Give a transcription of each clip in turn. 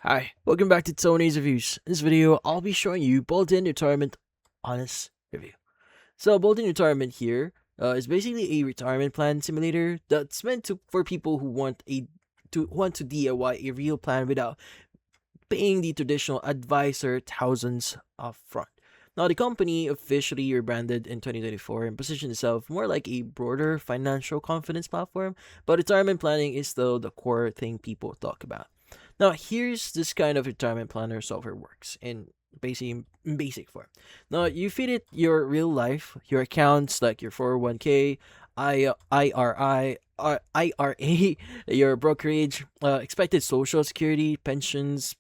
Hi, welcome back to Tony's Reviews. In this video, I'll be showing you Boldin Retirement Honest Review. So, Boldin Retirement here is basically a retirement plan simulator that's meant for people who want to DIY a real plan without paying the traditional advisor thousands upfront. Now, the company officially rebranded in 2024 and positioned itself more like a broader financial confidence platform, but retirement planning is still the core thing people talk about. Now, here's this kind of retirement planner software works in basic form. Now, you feed it your real life, your accounts like your 401k, IRA, your brokerage, expected social security, pensions,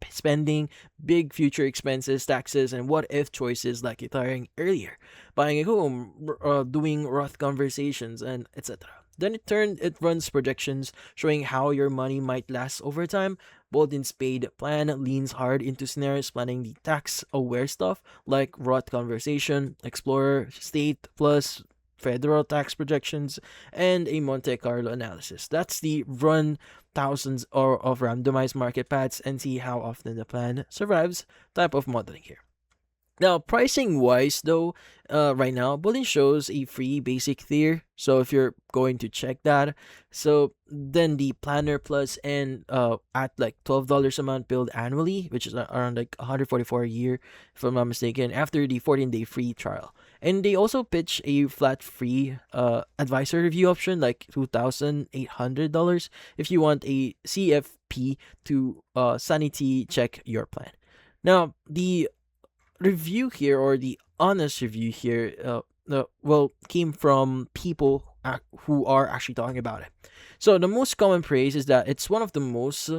spending, big future expenses, taxes, and what if choices like retiring earlier, buying a home, doing Roth conversations, and etc. Then it runs projections showing how your money might last over time. Boldin's paid plan leans hard into scenarios planning the tax-aware stuff like Roth conversation, Explorer, State Plus, federal tax projections, and a Monte Carlo analysis. That's the run thousands of randomized market paths and see how often the plan survives type of modeling here. Now, pricing wise, though, right now, Bullion shows a free basic tier. So if you're going to check that, so then the Planner Plus and at like $12 a month billed annually, which is around like 144 a year, if I'm not mistaken, after the 14-day free trial. And they also pitch a flat free advisor review option, like $2,800 if you want a CFP to sanity check your plan. Now, the review here or the honest review here came from people who are actually talking about it. So the most common praise is that it's one of the most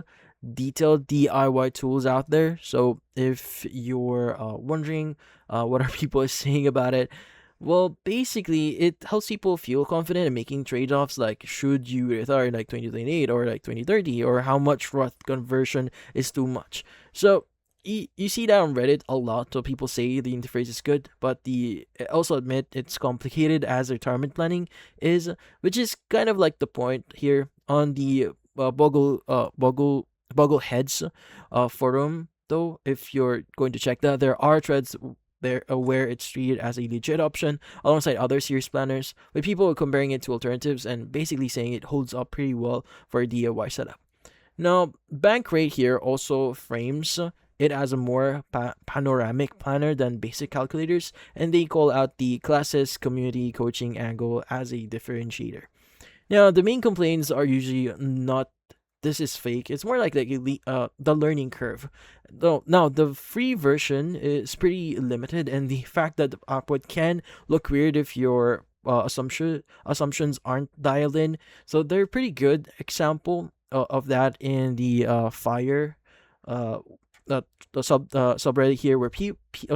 detailed DIY tools out there. So if you're wondering what are people saying about it, well, basically, it helps people feel confident in making trade-offs like should you retire in like 2028 or like 2030 or how much Roth conversion is too much. So you see that on Reddit a lot. So people say the interface is good, but the also admit it's complicated as retirement planning is, which is kind of like the point here on the Boggle Heads forum. Though, if you're going to check that, there are threads there where it's treated as a legit option alongside other series planners, with people comparing it to alternatives and basically saying it holds up pretty well for a DIY setup. Now, Bankrate here also frames it as a more panoramic planner than basic calculators, and they call out the classes community coaching angle as a differentiator. Now, the main complaints are usually not this is fake. It's more like the learning curve. Though now the free version is pretty limited, and the fact that the output can look weird if your assumptions aren't dialed in. So they're pretty good example of that in the fire uh the subreddit here where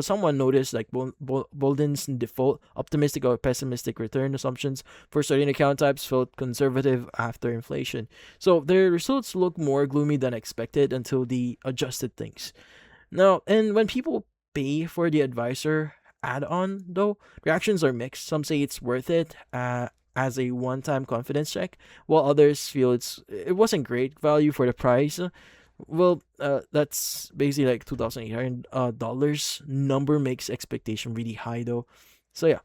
someone noticed like Boldin's default optimistic or pessimistic return assumptions for certain account types felt conservative after inflation. So their results look more gloomy than expected until they adjusted things. Now, and when people pay for the advisor add-on, though, reactions are mixed. Some say it's worth it as a one-time confidence check, while others feel it wasn't great value for the price. Well, that's basically like $2,800 number makes expectation really high though. So yeah.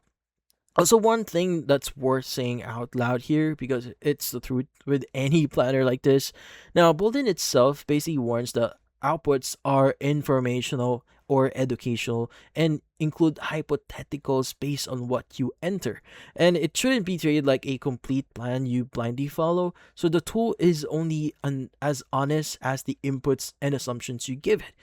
Also, one thing that's worth saying out loud here, because it's the truth with any planner like this. Now, Bolden itself basically warns that outputs are informational or educational and include hypotheticals based on what you enter. And it shouldn't be treated like a complete plan you blindly follow. So the tool is only as honest as the inputs and assumptions you give it.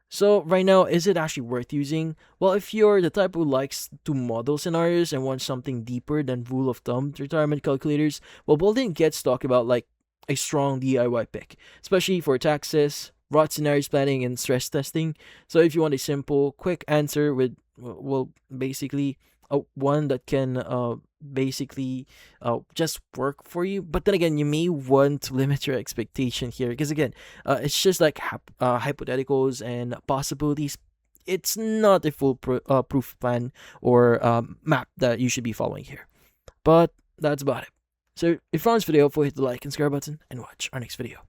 So right now, is it actually worth using? Well, if you're the type who likes to model scenarios and wants something deeper than rule of thumb retirement calculators, well, Bolden gets talked about like a strong DIY pick, especially for taxes, Roth scenarios planning, and stress testing. So if you want a simple, quick answer with, well, basically one that can basically just work for you. But then again, you may want to limit your expectation here because again, it's just like hypotheticals and possibilities. It's not a full proof plan or map that you should be following here. But that's about it. So if you found this video helpful, hit the like and subscribe button and watch our next video.